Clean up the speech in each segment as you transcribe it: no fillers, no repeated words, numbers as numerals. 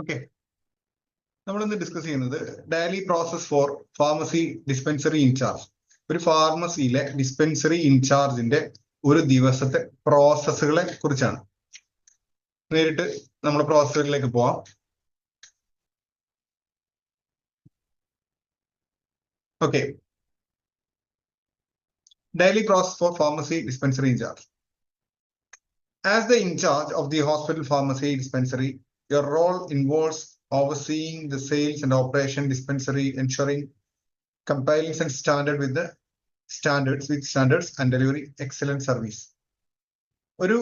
Okay, നമ്മളിന്ന് discuss ചെയ്യുന്നത് daily process for pharmacy dispensary incharge. ഒരു ഫാർമസിയിലെ ഡിസ്പെൻസറി ഇൻചാർജിന്റെ ഒരു ദിവസത്തെ പ്രോസസ്സുകളെ കുറിച്ചാണ്. നേരിട്ട് നമ്മുടെ പ്രോസസ്സുകളിലേക്ക് പോവാം. Okay, daily process for pharmacy dispensary incharge. As the in charge of the hospital pharmacy dispensary, your role involves overseeing the sales and operation dispensary, ensuring compliance and standards and delivery excellent service. ഒരു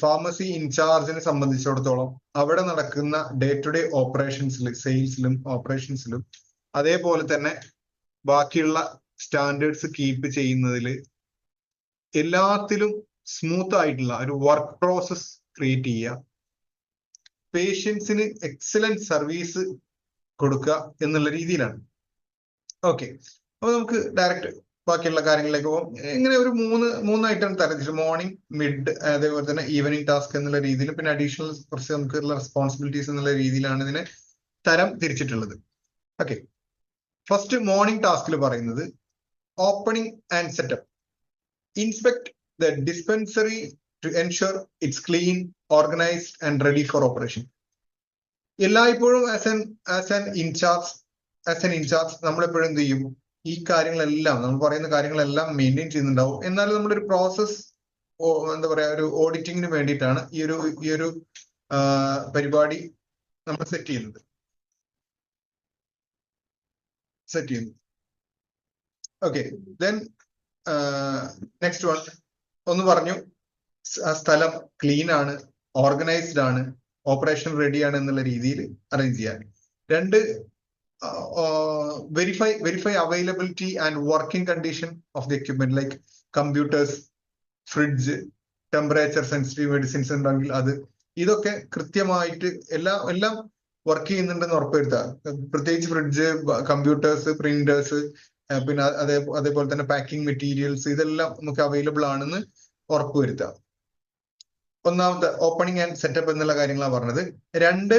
pharmacy ഇൻചാർജിനെ സംബന്ധിച്ചിടത്തോളം അവിടെ നടക്കുന്ന day to day ഓപ്പറേഷൻസിലും സെയിൽസിലും ഓപ്പറേഷൻസിലും അതേപോലെ തന്നെ ബാക്കിയുള്ള standards keep ചെയ്യുന്നതിൽ എല്ലാത്തിലും smooth ആയിട്ടുള്ള ഒരു വർക്ക് പ്രോസസ് ക്രിയേറ്റ് ചെയ്യുക, പേഷ്യൻസിന് എക്സലന്റ് സർവീസ് കൊടുക്കുക എന്നുള്ള രീതിയിലാണ്. ഓക്കെ, അപ്പൊ നമുക്ക് ഡയറക്റ്റ് ബാക്കിയുള്ള കാര്യങ്ങളിലേക്ക് പോകാം. ഇങ്ങനെ ഒരു മൂന്നായിട്ടാണ് തരംതിരിച്ചത്. മോർണിംഗ്, മിഡ്, അതേപോലെ തന്നെ ഈവനിങ് ടാസ്ക് എന്നുള്ള രീതിയിൽ, പിന്നെ അഡീഷണൽ കുറച്ച് നമുക്കുള്ള റെസ്പോൺസിബിലിറ്റീസ് എന്നുള്ള രീതിയിലാണ് ഇതിനെ തരം തിരിച്ചിട്ടുള്ളത്. ഓക്കെ, ഫസ്റ്റ് മോർണിംഗ് ടാസ്കിൽ പറയുന്നത് opening and setup. Inspect the dispensary to ensure it's clean, organized and ready for operation. എല്ലായ്പ്പോഴും ആസ് an ഇൻചാർജ് നമ്മളെപ്പോഴും എന്ത് ചെയ്യും, ഈ കാര്യങ്ങളെല്ലാം നമ്മൾ പറയുന്ന കാര്യങ്ങളെല്ലാം മെയിൻറ്റെയിൻ ചെയ്യുന്നുണ്ടാവും. എന്നാലും നമ്മളൊരു പ്രോസസ് എന്താ പറയാ, ഒരു ഓഡിറ്റിങ്ങിന് വേണ്ടിയിട്ടാണ് ഈ ഒരു പരിപാടി നമ്മൾ സെറ്റ് ചെയ്യുന്നത്. ഓക്കെ, ദെൻ നെക്സ്റ്റ് വൺ ഒന്ന് പറഞ്ഞു, സ്ഥലം ക്ലീൻ ആണ്, ഓർഗനൈസ്ഡ് ആണ്, ഓപ്പറേഷൻ റെഡി ആണ് എന്നുള്ള രീതിയിൽ അറേഞ്ച് ചെയ്യാൻ. രണ്ട്, verify availability and working condition of the equipment like computers, fridge, temperature sensitive medicines ഉണ്ടെങ്കിൽ ഇതൊക്കെ കൃത്യമായിട്ട് എല്ലാം വർക്ക് ചെയ്യുന്നുണ്ടെന്ന് ഉറപ്പുവരുത്തുക. പ്രത്യേകിച്ച് ഫ്രിഡ്ജ്, കമ്പ്യൂട്ടേഴ്സ്, പ്രിന്റേഴ്സ്, പിന്നെ അതേപോലെ തന്നെ പാക്കിംഗ് മെറ്റീരിയൽസ്, ഇതെല്ലാം നമുക്ക് അവൈലബിൾ ആണെന്ന് ഉറപ്പുവരുത്തുക. ഒന്നാമത്തെ ഓപ്പണിംഗ് ആൻഡ് സെറ്റപ്പ് എന്നുള്ള കാര്യങ്ങളാണ് പറഞ്ഞത്. രണ്ട്,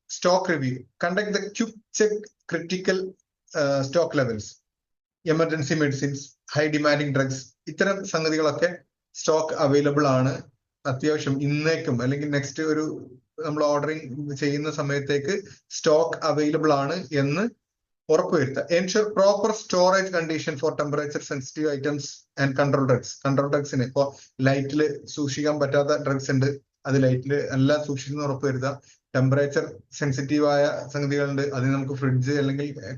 stock review. Conduct the quick check critical stock levels, emergency medicines, high demanding drugs, ഇത്തരം സംഗതികളൊക്കെ സ്റ്റോക്ക് അവൈലബിൾ ആണ്, അത്യാവശ്യം ഇന്നേക്കും അല്ലെങ്കിൽ നെക്സ്റ്റ് ഒരു നമ്മൾ ഓർഡറിങ് ചെയ്യുന്ന സമയത്തേക്ക് സ്റ്റോക്ക് അവൈലബിൾ ആണ് എന്ന് ഉറപ്പുവരുത്തുക. Ensure proper storage condition for temperature sensitive items and control drugs. Control ഡ്രഗ്സിന് ഇപ്പോൾ ലൈറ്റിൽ സൂക്ഷിക്കാൻ പറ്റാത്ത ഡ്രഗ്സ് ഉണ്ട്, അത് ലൈറ്റിൽ എല്ലാം സൂക്ഷിക്കുന്ന ഉറപ്പുവരുത്തുക. ടെമ്പറേച്ചർ സെൻസിറ്റീവ് ആയ സംഗതികളുണ്ട്, അതിന് നമുക്ക് ഫ്രിഡ്ജ് അല്ലെങ്കിൽ എയർ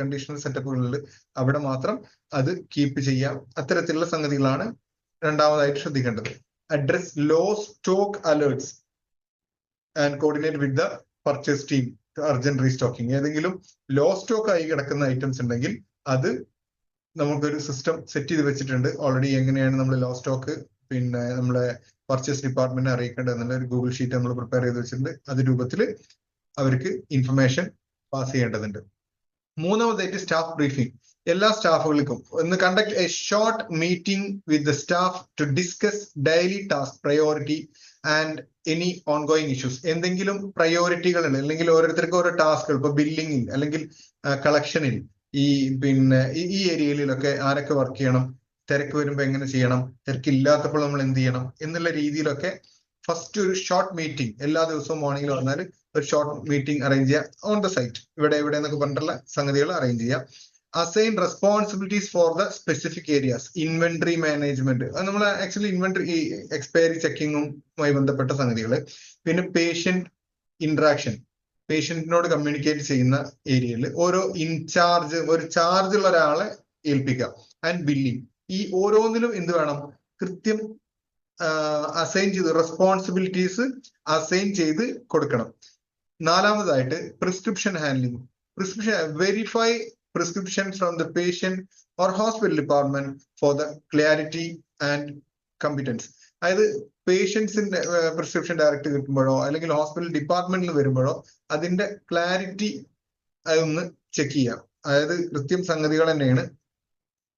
കണ്ടീഷണർ സെറ്റപ്പുകളുണ്ട്, അവിടെ മാത്രം അത് കീപ്പ് ചെയ്യാം. അത്തരത്തിലുള്ള സംഗതികളാണ് രണ്ടാമതായിട്ട് ശ്രദ്ധിക്കേണ്ടത്. Address low stock alerts and coordinate with the purchase team urgent restocking. ഏതെങ്കിലും ലോ സ്റ്റോക്ക് ആയി കിടക്കുന്ന ഐറ്റംസ് ഉണ്ടെങ്കിൽ അത് നമുക്കൊരു സിസ്റ്റം സെറ്റ് ചെയ്ത് വെച്ചിട്ടുണ്ട് ഓൾറെഡി. എങ്ങനെയാണ് നമ്മൾ ലോ സ്റ്റോക്ക് പിന്നെ നമ്മളെ പർച്ചേസ് ഡിപ്പാർട്ട്മെന്റിനെ അറിയിക്കേണ്ടത് എന്നുള്ള ഒരു ഗൂഗിൾ ഷീറ്റ് നമ്മൾ പ്രിപ്പയർ ചെയ്ത് വെച്ചിട്ടുണ്ട്. അത് രൂപത്തിൽ അവർക്ക് ഇൻഫർമേഷൻ പാസ് ചെയ്യേണ്ടതുണ്ട്. മൂന്നാമതായിട്ട് സ്റ്റാഫ് ബ്രീഫിംഗ്. എല്ലാ സ്റ്റാഫുകൾക്കും ഒന്ന് conduct a short meeting with the staff to discuss daily task priority and any ongoing issues. എന്തെങ്കിലും പ്രയോറിറ്റികളുണ്ട് അല്ലെങ്കിൽ ഓരോരുത്തർക്കും ഓരോ ടാസ്കുകൾ, ഇപ്പൊ ബില്ലിങ്ങിൽ അല്ലെങ്കിൽ കളക്ഷനിൽ, പിന്നെ ഈ ഏരിയയിലൊക്കെ ആരൊക്കെ വർക്ക് ചെയ്യണം, തിരക്ക് വരുമ്പോൾ എങ്ങനെ ചെയ്യണം, തിരക്കില്ലാത്തപ്പോൾ നമ്മൾ എന്ത് ചെയ്യണം എന്നുള്ള രീതിയിലൊക്കെ ഫസ്റ്റ് ഒരു ഷോർട്ട് മീറ്റിംഗ് എല്ലാ ദിവസവും മോർണിംഗിൽ വന്നാൽ ഒരു ഷോർട്ട് മീറ്റിംഗ് അറേഞ്ച് ചെയ്യുക. ഓൺ ദ സൈറ്റ് ഇവിടെ എന്നൊക്കെ പറഞ്ഞിട്ടുള്ള സംഗതികൾ അറേഞ്ച് ചെയ്യുക. Assign responsibilities for the specific areas. Inventory management, നമ്മൾ ആക്ച്വലി ഇൻവെന്ററി എക്സ്പയറി ചെക്കിങ്ങുമായി ബന്ധപ്പെട്ട സംഗതികൾ. പിന്നെ പേഷ്യന്റ് ഇന്ററാക്ഷൻ, പേഷ്യന്റിനോട് കമ്മ്യൂണിക്കേറ്റ് ചെയ്യുന്ന ഏരിയയിൽ ഓരോ ഇൻചാർജ്, ഒരു ചാർജ് ഉള്ള ഒരാളെ ഏൽപ്പിക്കുക. ആൻഡ് ബില്ലിംഗ്, ഈ ഓരോന്നിലും എന്ത് വേണം, കൃത്യം അസൈൻ ചെയ്ത് റെസ്പോൺസിബിലിറ്റീസ് അസൈൻ ചെയ്ത് കൊടുക്കണം. നാലാമതായിട്ട് prescription handling. Verify prescription from the patient or hospital department for the clarity and competence. അതായത് പേഷ്യൻസിന്റെ പ്രിസ്ക്രിപ്ഷൻ ഡയറക്റ്റ് കിട്ടുമ്പോഴോ അല്ലെങ്കിൽ ഹോസ്പിറ്റൽ ഡിപ്പാർട്ട്മെന്റിൽ വരുമ്പോഴോ അതിന്റെ ക്ലാരിറ്റി അതൊന്ന് ചെക്ക് ചെയ്യാം. അതായത് കൃത്യം സംഗതികൾ തന്നെയാണ്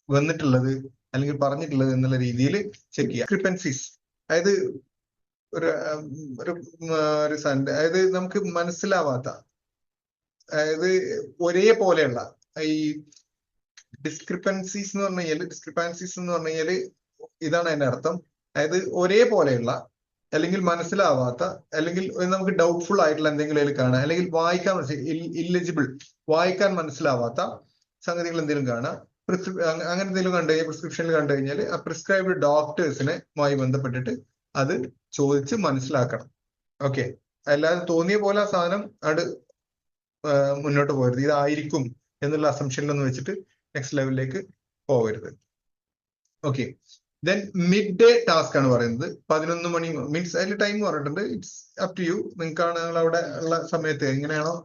വന്നിട്ടുള്ളത് അല്ലെങ്കിൽ പറഞ്ഞിട്ടുള്ളത് എന്നുള്ള രീതിയിൽ ചെക്ക് ചെയ്യാം. ഡിസ്ക്രിപ്പൻസീസ്, അതായത് ഒരു അതായത് നമുക്ക് മനസ്സിലാവാത്ത, അതായത് ഒരേപോലെയുള്ള ഈ ഡിസ്ക്രിപ്പൻസീസ് എന്ന് പറഞ്ഞു കഴിഞ്ഞാല് ഇതാണ് അതിന്റെ അർത്ഥം. അതായത് ഒരേപോലെയുള്ള അല്ലെങ്കിൽ മനസ്സിലാവാത്ത അല്ലെങ്കിൽ നമുക്ക് ഡൗട്ട്ഫുൾ ആയിട്ടുള്ള എന്തെങ്കിലും അതിൽ കാണാം, അല്ലെങ്കിൽ വായിക്കാൻ ഇല്ലെജിബിൾ, വായിക്കാൻ മനസ്സിലാവാത്ത സംഗതികൾ എന്തെങ്കിലും കാണാം. അങ്ങനെ എന്തെങ്കിലും കണ്ടു കഴിഞ്ഞാൽ, പ്രിസ്ക്രിപ്ഷനിൽ കണ്ടു കഴിഞ്ഞാൽ ആ പ്രിസ്ക്രൈബ്ഡ് ഡോക്ടേഴ്സിനുമായി ബന്ധപ്പെട്ടിട്ട് അത് ചോദിച്ച് മനസ്സിലാക്കണം. ഓക്കെ, അല്ലാതെ തോന്നിയ പോലെ ആ സാധനം അത് മുന്നോട്ട് പോകരുത്. ഇതായിരിക്കും എന്നുള്ള അസംഷനിലൊന്നും വെച്ചിട്ട് നെക്സ്റ്റ് ലെവലിലേക്ക് പോകരുത്. Okay, then mid day task ആണ് പറയുന്നത്. 11 മണി മീൻസ് അതിൽ ടൈം പറഞ്ഞിട്ടുണ്ട്. It's up to you. നിങ്ങൾക്കാണ് അവിടെ ഉള്ള സമയത്ത് എങ്ങനെയാണോ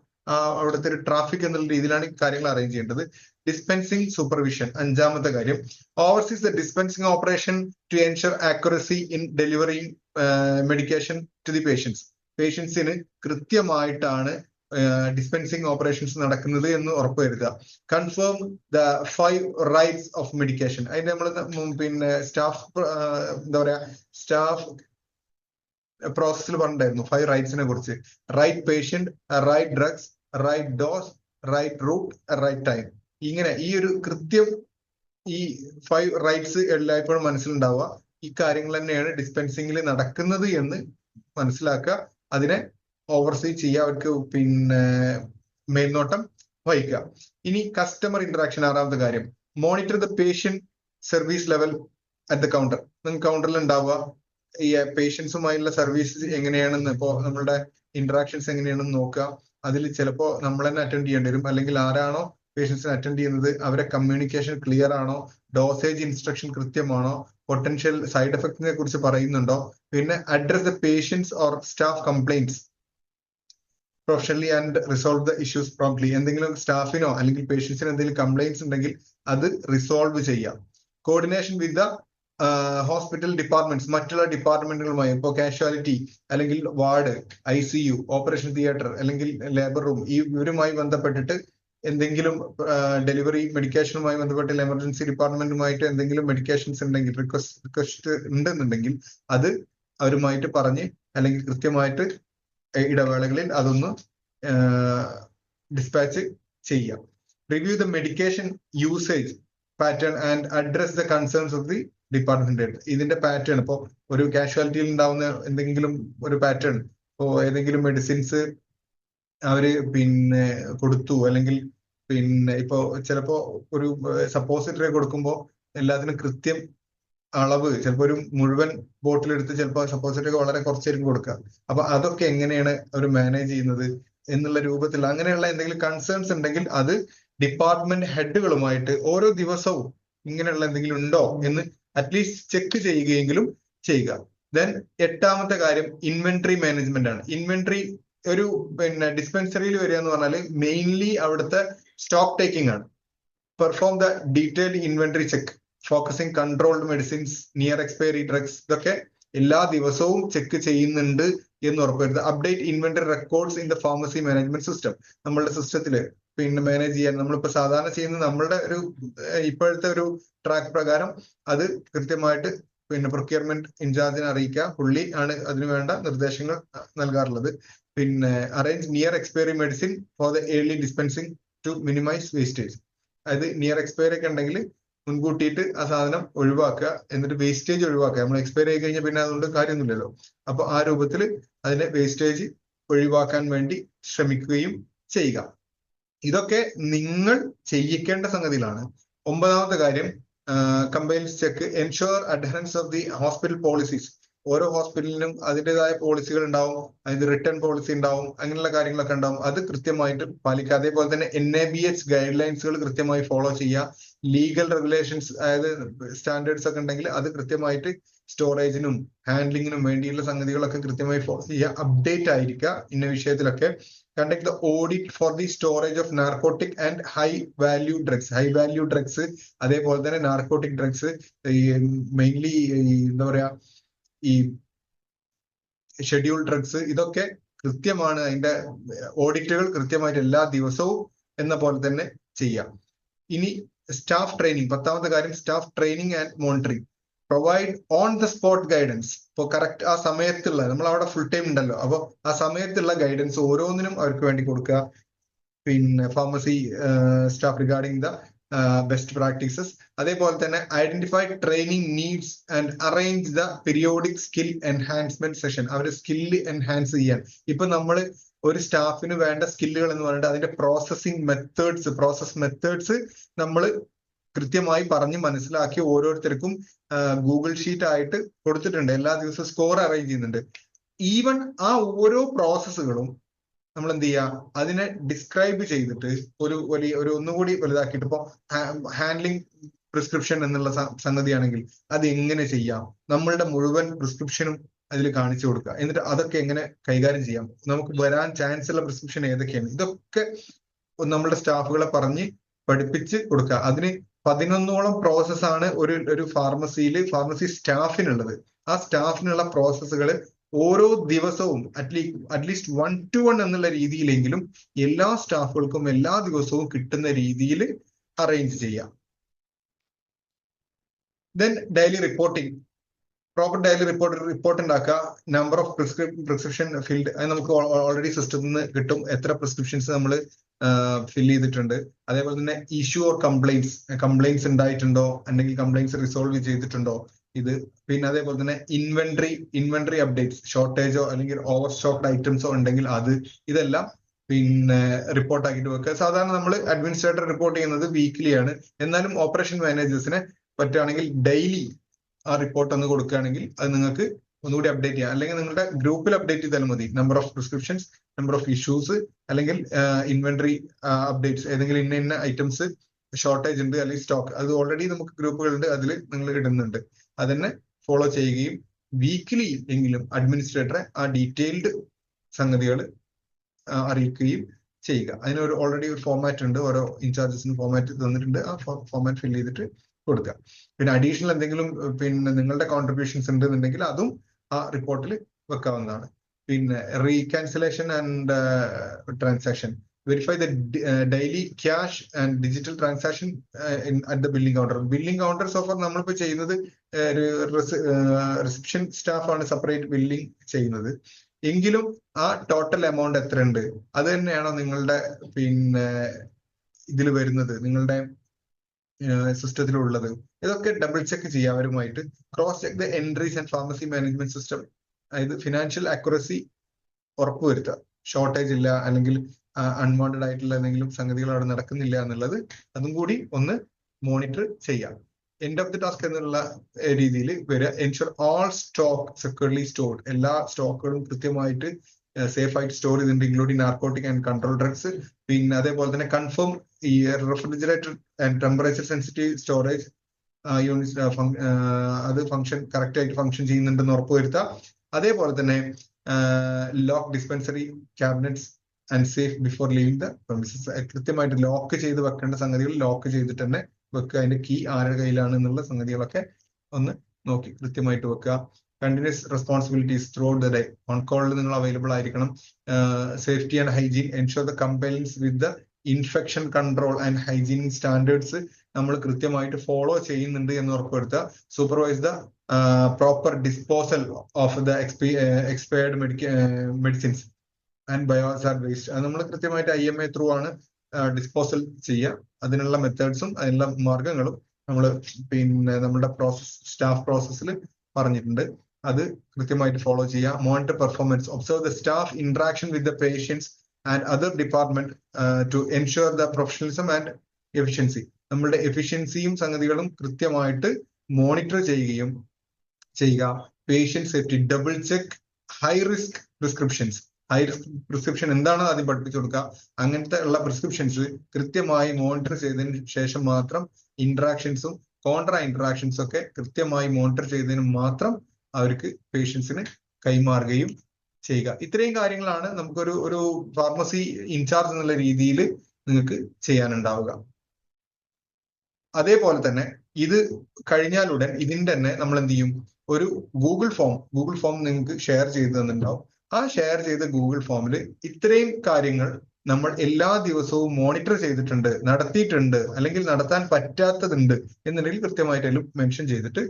അവിടുത്തെ ഒരു ട്രാഫിക് എന്നുള്ള രീതിയിലാണ് കാര്യങ്ങൾ അറേഞ്ച് ചെയ്യേണ്ടത്. ഡിസ്പെൻസിങ് സൂപ്പർവിഷൻ, 5ാമത്തെ കാര്യം. Oversees the dispensing operation to ensure accuracy in delivering medication to the patients. പേഷ്യൻസിന് കൃത്യമായിട്ടാണ് ഡിസ്പെൻസിങ് ഓപ്പറേഷൻസ് നടക്കുന്നത് എന്ന് ഉറപ്പുവരുത്തുക. Confirm the 5 rights of medication. അതിന് നമ്മൾ പിന്നെ സ്റ്റാഫ് എന്താ പറയാ, സ്റ്റാഫ് പ്രോസസ്സിൽ പറഞ്ഞിട്ടുണ്ടായിരുന്നു 5 റൈറ്റ്സിനെ കുറിച്ച്. Right patient, right drugs, right dose, right route, right time. ഇങ്ങനെ ഈ ഒരു കൃത്യം ഈ 5 റൈറ്റ്സ് എല്ലായ്പ്പോഴും മനസ്സിലുണ്ടാവുക. ഈ കാര്യങ്ങൾ തന്നെയാണ് ഡിസ്പെൻസിങ്ങിൽ നടക്കുന്നത് എന്ന് മനസ്സിലാക്കുക. അതിനെ ഓവർസീ ചെയ്യുക, അവർക്ക് പിന്നെ മേൽനോട്ടം വഹിക്കുക. ഇനി കസ്റ്റമർ ഇന്ററാക്ഷൻ, 6ാമത്തെ കാര്യം. Monitor the patient service level at the counter. നിങ്ങൾക്ക് കൗണ്ടറിൽ ഉണ്ടാവുക ഈ പേഷ്യൻസുമായുള്ള സർവീസ് എങ്ങനെയാണെന്ന്, ഇപ്പോ നമ്മളുടെ ഇന്ററാക്ഷൻസ് എങ്ങനെയാണെന്ന് നോക്കുക. അതിൽ ചിലപ്പോൾ നമ്മൾ തന്നെ അറ്റൻഡ് ചെയ്യേണ്ടി വരും, അല്ലെങ്കിൽ ആരാണോ പേഷ്യൻസിനെ അറ്റൻഡ് ചെയ്യുന്നത് അവരെ കമ്മ്യൂണിക്കേഷൻ ക്ലിയർ ആണോ, ഡോസേജ് ഇൻസ്ട്രക്ഷൻ കൃത്യമാണോ, പൊട്ടൻഷ്യൽ സൈഡ് എഫക്റ്റിനെ കുറിച്ച് പറയുന്നുണ്ടോ, പിന്നെ address the patients or staff complaints professionally and resolve the issues promptly. എന്തെങ്കിലും സ്റ്റാഫിനോ അല്ലെങ്കിൽ പേഷ്യൻസിനോ എന്തെങ്കിലും കംപ്ലൈന്റ്സ് ഉണ്ടെങ്കിൽ അത് റിസോൾവ് ചെയ്യാം. Coordination with the hospital departments, മറ്റുള്ള ഡിപ്പാർട്ട്മെന്റുകളുമായി, ഇപ്പോൾ കാഷ്വാലിറ്റി അല്ലെങ്കിൽ വാർഡ്, ICU, ഓപ്പറേഷൻ തിയേറ്റർ അല്ലെങ്കിൽ ലേബർ റൂം, ഇവരുമായി ബന്ധപ്പെട്ടിട്ട് എന്തെങ്കിലും ഡെലിവറി മെഡിക്കേഷനുമായി ബന്ധപ്പെട്ട് എമർജൻസി ഡിപ്പാർട്ട്മെന്റുമായിട്ട് എന്തെങ്കിലും മെഡിക്കേഷൻസ് ഉണ്ടെങ്കിൽ, റിക്വസ്റ്റ് ഉണ്ടെന്നുണ്ടെങ്കിൽ അത് അവരുമായിട്ട് പറഞ്ഞ് അല്ലെങ്കിൽ കൃത്യമായിട്ട് ഇടവേളകളിൽ അതൊന്ന് ഡിസ്പാച്ച് ചെയ്യാം. Review the medication usage pattern and address the concerns of the department. ഇതിന്റെ പാറ്റേൺ, ഇപ്പോൾ ഒരു കാഷ്വാലിറ്റിയിൽ ഉണ്ടാവുന്ന എന്തെങ്കിലും ഒരു പാറ്റേൺ, ഇപ്പോൾ ഏതെങ്കിലും മെഡിസിൻസ് അവര് പിന്നെ കൊടുത്തു, അല്ലെങ്കിൽ പിന്നെ ഇപ്പോ ചിലപ്പോ ഒരു സപ്പോസിറ്ററി കൊടുക്കുമ്പോൾ എല്ലാത്തിനും കൃത്യം അളവ്, ചിലപ്പോൾ ഒരു മുഴുവൻ ബോട്ടിൽ എടുത്ത് ചിലപ്പോൾ സപ്പോസിറ്ററി വളരെ കുറച്ചായിരിക്കും കൊടുക്കുക. അപ്പൊ അതൊക്കെ എങ്ങനെയാണ് അവർ മാനേജ് ചെയ്യുന്നത് എന്നുള്ള രൂപത്തിൽ അങ്ങനെയുള്ള എന്തെങ്കിലും കൺസേൺസ് ഉണ്ടെങ്കിൽ അത് ഡിപ്പാർട്ട്മെന്റ് ഹെഡുകളുമായിട്ട് ഓരോ ദിവസവും ഇങ്ങനെയുള്ള എന്തെങ്കിലും ഉണ്ടോ എന്ന് അറ്റ്ലീസ്റ്റ് ചെക്ക് ചെയ്യുകയെങ്കിലും ചെയ്യുക. ദെൻ 8ാമത്തെ കാര്യം ഇൻവെന്ററി മാനേജ്മെന്റ് ആണ്. ഇൻവെന്ററി ഒരു പിന്നെ ഡിസ്പെൻസറിയിൽ വരിക എന്ന് പറഞ്ഞാൽ മെയിൻലി അവിടുത്തെ സ്റ്റോക്ക് ടേക്കിംഗ് ആണ്. Perform the detailed inventory check, focusing controlled medicines, near expiry drugs, ഇതൊക്കെ എല്ലാ ദിവസവും ചെക്ക് ചെയ്യുന്നുണ്ട് എന്ന് ഉറപ്പുവരുത്തുക. Update inventory records in the pharmacy management system. നമ്മളുടെ സിസ്റ്റത്തിൽ പിന്നെ മാനേജ് ചെയ്യാൻ നമ്മളിപ്പോ സാധാരണ ചെയ്യുന്ന നമ്മളുടെ ഒരു ഇപ്പോഴത്തെ ഒരു ട്രാക്ക് പ്രകാരം അത് കൃത്യമായിട്ട് പിന്നെ പ്രൊക്യൂർമെന്റ് ഇൻചാർജിനെ അറിയിക്കുക. പുള്ളി ആണ് അതിനു വേണ്ട നിർദ്ദേശങ്ങൾ നൽകാറുള്ളത്. പിന്നെ arrange near expiry medicine for the early dispensing to minimise wastage. അതായത് നിയർ എക്സ്പയറി ഒക്കെ ഉണ്ടെങ്കിൽ മുൻകൂട്ടിയിട്ട് ആ സാധനം ഒഴിവാക്കുക, എന്നിട്ട് വേസ്റ്റേജ് ഒഴിവാക്കുക. നമ്മൾ എക്സ്പയർ ആയി കഴിഞ്ഞാൽ പിന്നെ അതുകൊണ്ട് കാര്യമൊന്നുമില്ലല്ലോ. അപ്പൊ ആ രൂപത്തിൽ അതിന്റെ വേസ്റ്റേജ് ഒഴിവാക്കാൻ വേണ്ടി ശ്രമിക്കുകയും ചെയ്യുക. ഇതൊക്കെ നിങ്ങൾ ചെയ്യിക്കേണ്ട സംഗതികളാണ്. 9ാമത്തെ കാര്യം combines check, ensure adherence of the hospital policies. ഓരോ ഹോസ്പിറ്റലിനും അതിൻ്റെതായ പോളിസികൾ ഉണ്ടാവും, അതിന്റെ റിട്ടേൺ പോളിസി ഉണ്ടാവും, അങ്ങനെയുള്ള കാര്യങ്ങളൊക്കെ ഉണ്ടാവും. അത് കൃത്യമായിട്ട് പാലിക്കുക. അതേപോലെ തന്നെ NABH ഗൈഡ് ലൈൻസുകൾ കൃത്യമായി ഫോളോ ചെയ്യുക. ലീഗൽ റെഗുലേഷൻസ്, അതായത് സ്റ്റാൻഡേർഡ്സ് ഒക്കെ ഉണ്ടെങ്കിൽ അത് കൃത്യമായിട്ട് സ്റ്റോറേജിനും ഹാൻഡ്ലിങ്ങിനും വേണ്ടിയുള്ള സംഗതികളൊക്കെ കൃത്യമായി ഫോളോ ചെയ്യുക. അപ്ഡേറ്റ് ആയിരിക്കുക ഇന്ന വിഷയത്തിലൊക്കെ. Conduct the audit for the storage of narcotic and high value drugs. High value drugs അതേപോലെ തന്നെ നാർക്കോട്ടിക് ഡ്രഗ്സ്, ഈ മെയിൻലി എന്താ പറയാ ഈ ഷെഡ്യൂൾ ഡ്രഗ്സ്, ഇതൊക്കെ കൃത്യമാണ്. അതിന്റെ ഓഡിറ്റുകൾ കൃത്യമായിട്ട് എല്ലാ ദിവസവും എന്ന പോലെ തന്നെ ചെയ്യാം. ഇനി സ്റ്റാഫ് ട്രെയിനിങ്, 10ാമത്തെ കാര്യം staff training and monitoring. Provide on the spot guidance. ഇപ്പോൾ കറക്റ്റ് ആ സമയത്തുള്ള, നമ്മൾ അവിടെ ഫുൾ ടൈം ഉണ്ടല്ലോ, അപ്പോൾ ആ സമയത്തുള്ള ഗൈഡൻസ് ഓരോന്നിനും അവർക്ക് വേണ്ടി കൊടുക്കുക. പിന്നെ pharmacy staff regarding the best practices. അതേപോലെ തന്നെ identify training needs and arrange the periodic skill enhancement session. അവര് സ്കില്ല് എൻഹാൻസ് ചെയ്യാൻ, ഇപ്പൊ നമ്മൾ ഒരു സ്റ്റാഫിന് വേണ്ട സ്കില്ലുകൾ എന്ന് പറഞ്ഞിട്ട് അതിന്റെ പ്രോസസ് മെത്തേഡ്സ് നമ്മൾ കൃത്യമായി പറഞ്ഞ് മനസ്സിലാക്കി ഓരോരുത്തർക്കും ഗൂഗിൾ ഷീറ്റ് ആയിട്ട് കൊടുത്തിട്ടുണ്ട്. എല്ലാ ദിവസവും സ്കോർ അറേഞ്ച് ചെയ്യുന്നുണ്ട്. ഈവൻ ആ ഓരോ പ്രോസസ്സുകളും നമ്മൾ എന്ത് ചെയ്യുക, അതിനെ ഡിസ്ക്രൈബ് ചെയ്തിട്ട് ഒരു ഒന്നുകൂടി വലുതാക്കിയിട്ട്, ഇപ്പൊ ഹാൻഡ്ലിംഗ് പ്രിസ്ക്രിപ്ഷൻ എന്നുള്ള സംഗതിയാണെങ്കിൽ അത് എങ്ങനെ ചെയ്യാം, നമ്മളുടെ മുഴുവൻ പ്രിസ്ക്രിപ്ഷനും അതിൽ കാണിച്ചു കൊടുക്കുക. എന്നിട്ട് അതൊക്കെ എങ്ങനെ കൈകാര്യം ചെയ്യാം, നമുക്ക് വരാൻ ചാൻസ് ഉള്ള പ്രിസ്ക്രിപ്ഷൻ ഏതൊക്കെയാണ്, ഇതൊക്കെ നമ്മുടെ സ്റ്റാഫുകളെ പറഞ്ഞ് പഠിപ്പിച്ച് കൊടുക്കുക. അതിന് 11ഓളം പ്രോസസ്സാണ് ഒരു ഫാർമസി സ്റ്റാഫിനുള്ളത്. ആ സ്റ്റാഫിനുള്ള പ്രോസസ്സുകൾ ഓരോ ദിവസവും അറ്റ്ലീസ്റ്റ് 1 to 1 എന്നുള്ള രീതിയിലെങ്കിലും എല്ലാ സ്റ്റാഫുകൾക്കും എല്ലാ ദിവസവും കിട്ടുന്ന രീതിയിൽ അറേഞ്ച് ചെയ്യാം. Then daily reporting, proper daily report ഉണ്ടാക്കുക. നമ്പർ ഓഫ് പ്രിസ്ക്രിപ്ഷൻ ഫിൽഡ്, അത് നമുക്ക് ഓൾറെഡി സിസ്റ്റത്തിൽ നിന്ന് കിട്ടും, എത്ര പ്രിസ്ക്രിപ്ഷൻസ് നമ്മൾ ഫിൽ ചെയ്തിട്ടുണ്ട്. അതേപോലെ തന്നെ ഇഷ്യൂ ഓർ കംപ്ലൈൻസ് ഉണ്ടായിട്ടുണ്ടോ, അല്ലെങ്കിൽ കംപ്ലൈൻസ് റിസോൾവ് ചെയ്തിട്ടുണ്ടോ, ഇത്. പിന്നെ അതേപോലെ തന്നെ ഇൻവെന്ററി അപ്ഡേറ്റ്സ്, ഷോർട്ടേജോ അല്ലെങ്കിൽ ഓവർ സ്റ്റോക്ക്ഡ് ഐറ്റംസോ ഉണ്ടെങ്കിൽ ഇതെല്ലാം പിന്നെ റിപ്പോർട്ട് ആക്കിയിട്ട് വെക്കുക. സാധാരണ നമ്മൾ അഡ്മിനിസ്ട്രേറ്റർ റിപ്പോർട്ട് ചെയ്യുന്നത് വീക്ക്ലി ആണ്. എന്നാലും ഓപ്പറേഷൻ മാനേജേഴ്സിനെ പറ്റുകയാണെങ്കിൽ ഡെയിലി ആ റിപ്പോർട്ട് ഒന്ന് കൊടുക്കുകയാണെങ്കിൽ അത് നിങ്ങൾക്ക് ഒന്നുകൂടി അപ്ഡേറ്റ് ചെയ്യാം. അല്ലെങ്കിൽ നിങ്ങളുടെ ഗ്രൂപ്പിൽ അപ്ഡേറ്റ് ചെയ്താലും മതി. Number of prescriptions, number of issues, അല്ലെങ്കിൽ ഇൻവെന്ററി അപ്ഡേറ്റ്സ്, ഏതെങ്കിലും ഇന്ന ഐറ്റംസ് ഷോർട്ടേജ് ഉണ്ട് അല്ലെങ്കിൽ സ്റ്റോക്ക്, അത് ഓൾറെഡി നമുക്ക് ഗ്രൂപ്പുകളുണ്ട്, അതിൽ നിങ്ങൾ ഇടുന്നുണ്ട്. അതിനെ ഫോളോ ചെയ്യുകയും വീക്ക്ലി എങ്കിലും അഡ്മിനിസ്ട്രേറ്ററെ ആ ഡീറ്റെയിൽഡ് സംഗതികൾ അറിയിക്കുകയും ചെയ്യുക. അതിനൊരു ഓൾറെഡി ഒരു ഫോമാറ്റ് ഉണ്ട്, ഓരോ ഇൻചാർജസിന് ഫോമാറ്റ് തന്നിട്ടുണ്ട്. ആ ഫോമാറ്റ് ഫിൽ ചെയ്തിട്ട് കൊടുക്കുക. പിന്നെ അഡീഷണൽ എന്തെങ്കിലും പിന്നെ നിങ്ങളുടെ കോൺട്രിബ്യൂഷൻസ് ഉണ്ടെന്നുണ്ടെങ്കിൽ അതും ആ റിപ്പോർട്ടിൽ വെക്കാവുന്നതാണ്. പിന്നെ reconciliation and transaction, verify the daily cash and digital transaction at the billing counter. Billing counter so far നമ്മളിപ്പോൾ ചെയ്യുന്നത് റിസപ്ഷൻ സ്റ്റാഫാണ് സെപ്പറേറ്റ് ബില്ലിംഗ് ചെയ്യുന്നത്. എങ്കിലും ആ ടോട്ടൽ എമൗണ്ട് എത്ര ഉണ്ട്, അത് തന്നെയാണോ നിങ്ങളുടെ പിന്നെ ഇതിൽ വരുന്നത്, നിങ്ങളുടെ സിസ്റ്റത്തിലുള്ളത്, ഇതൊക്കെ ഡബിൾ ചെക്ക് ചെയ്യുക അവരുമായിട്ട്. Cross check the entries and pharmacy management system. അതായത് ഫിനാൻഷ്യൽ അക്യുറസി ഉറപ്പുവരുത്തുക, ഷോർട്ടേജ് ഇല്ല അല്ലെങ്കിൽ അൺവാണ്ടഡ് ആയിട്ടുള്ള എന്തെങ്കിലും സംഗതികൾ അവിടെ നടക്കുന്നില്ല എന്നുള്ളത് അതും കൂടി ഒന്ന് മോണിറ്റർ ചെയ്യാം. എൻഡ് ഓഫ് ദി ടാസ്ക് എന്നുള്ള രീതിയിൽ വരിക. Ensure all stock securely stored, എല്ലാ സ്റ്റോക്കുകളും കൃത്യമായിട്ട് സേഫ് ആയിട്ട് സ്റ്റോർ ചെയ്തിട്ടുണ്ട്, including narcotic and control drugs. പിന്നെ അതേപോലെ തന്നെ കൺഫേം ഈ refrigerated and temperature sensitive storage units അത് കറക്റ്റ് ആയിട്ട് ഫംഗ്ഷൻ ചെയ്യുന്നുണ്ടെന്ന് ഉറപ്പുവരുത്തുക. അതേപോലെ തന്നെ lock dispensary cabinets and safe before leaving the premises. കൃത്യമായിട്ട് ലോക്ക് ചെയ്ത് വെക്കേണ്ട സംഗതികൾ ലോക്ക് ചെയ്തിട്ട് തന്നെ വെക്കുക. അതിന്റെ കീ ആരുടെ കയ്യിലാണ് എന്നുള്ള സംഗതികളൊക്കെ ഒന്ന് നോക്കി കൃത്യമായിട്ട് വെക്കുക. Continuous responsibilities throughout the day, on കോളിൽ നിങ്ങൾ അവൈലബിൾ ആയിരിക്കണം. Safety and hygiene, ensure the compliance with the infection control and hygiene standards നമ്മൾ കൃത്യമായിട്ട് ഫോളോ ചെയ്യുന്നുണ്ട് എന്ന് ഉറപ്പുവരുത്തുക. Supervise the proper disposal of the expired medicines and biohazard waste. അത് നമ്മൾ കൃത്യമായിട്ട് IMA ത്രൂ ആണ് ഡിസ്പോസൽ ചെയ്യുക. അതിനുള്ള മെത്തേഡ്സും അതിനുള്ള മാർഗങ്ങളും നമ്മൾ പിന്നെ നമ്മുടെ സ്റ്റാഫ് പ്രോസസ്സിൽ പറഞ്ഞിട്ടുണ്ട്. അത് കൃത്യമായിട്ട് ഫോളോ ചെയ്യുക. Monitor performance, observe the staff interaction with the patients and other department to ensure the professionalism and efficiency. നമ്മളുടെ എഫിഷ്യൻസിയും സംഗതികളും കൃത്യമായിട്ട് മോണിറ്റർ ചെയ്യുക. Patient safety, double check high risk prescriptions. High risk prescription എന്താണെന്ന് ആദ്യം പഠിപ്പിച്ചു കൊടുക്കുക. അങ്ങനത്തെ ഉള്ള പ്രിസ്ക്രിപ്ഷൻസ് കൃത്യമായി മോണിറ്റർ ചെയ്തതിന് ശേഷം മാത്രം ഇന്ററാക്ഷൻസും കോൺട്രാ ഇന്ററാക്ഷൻസും ഒക്കെ കൃത്യമായി മോണിറ്റർ ചെയ്തതിന് മാത്രം അവർക്ക് പേഷ്യൻസിന് കൈമാറുകയും ചെയ്യുക. ഇത്രയും കാര്യങ്ങളാണ് നമുക്കൊരു ഫാർമസി ഇൻചാർജ് എന്നുള്ള രീതിയിൽ നിങ്ങൾക്ക് ചെയ്യാനുണ്ടാവുക. അതേപോലെ തന്നെ ഇത് കഴിഞ്ഞാലുടൻ ഇതിന്റെ തന്നെ നമ്മൾ എന്ത് ചെയ്യും, ഒരു ഗൂഗിൾ ഫോം നിങ്ങൾക്ക് ഷെയർ ചെയ്ത് തന്നിട്ടുണ്ടാവും. ആ ഷെയർ ചെയ്ത ഗൂഗിൾ ഫോമിൽ ഇത്രയും കാര്യങ്ങൾ നമ്മൾ എല്ലാ ദിവസവും മോണിറ്റർ ചെയ്തിട്ടുണ്ട്, നടത്തിയിട്ടുണ്ട്, അല്ലെങ്കിൽ നടത്താൻ പറ്റാത്തതുണ്ട് എന്നുണ്ടെങ്കിൽ കൃത്യമായിട്ട് മെൻഷൻ ചെയ്തിട്ട്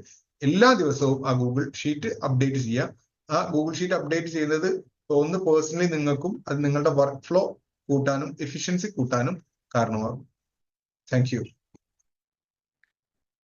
എല്ലാ ദിവസവും ആ ഗൂഗിൾ ഷീറ്റ് അപ്ഡേറ്റ് ചെയ്യുക. ആ ഗൂഗിൾ ഷീറ്റ് അപ്ഡേറ്റ് ചെയ്യുന്നത് ഒന്ന് പേഴ്സണലി നിങ്ങൾക്കും അത് നിങ്ങളുടെ വർക്ക് ഫ്ലോ കൂട്ടാനും എഫിഷ്യൻസി കൂട്ടാനും കാരണമാകും. Thank you.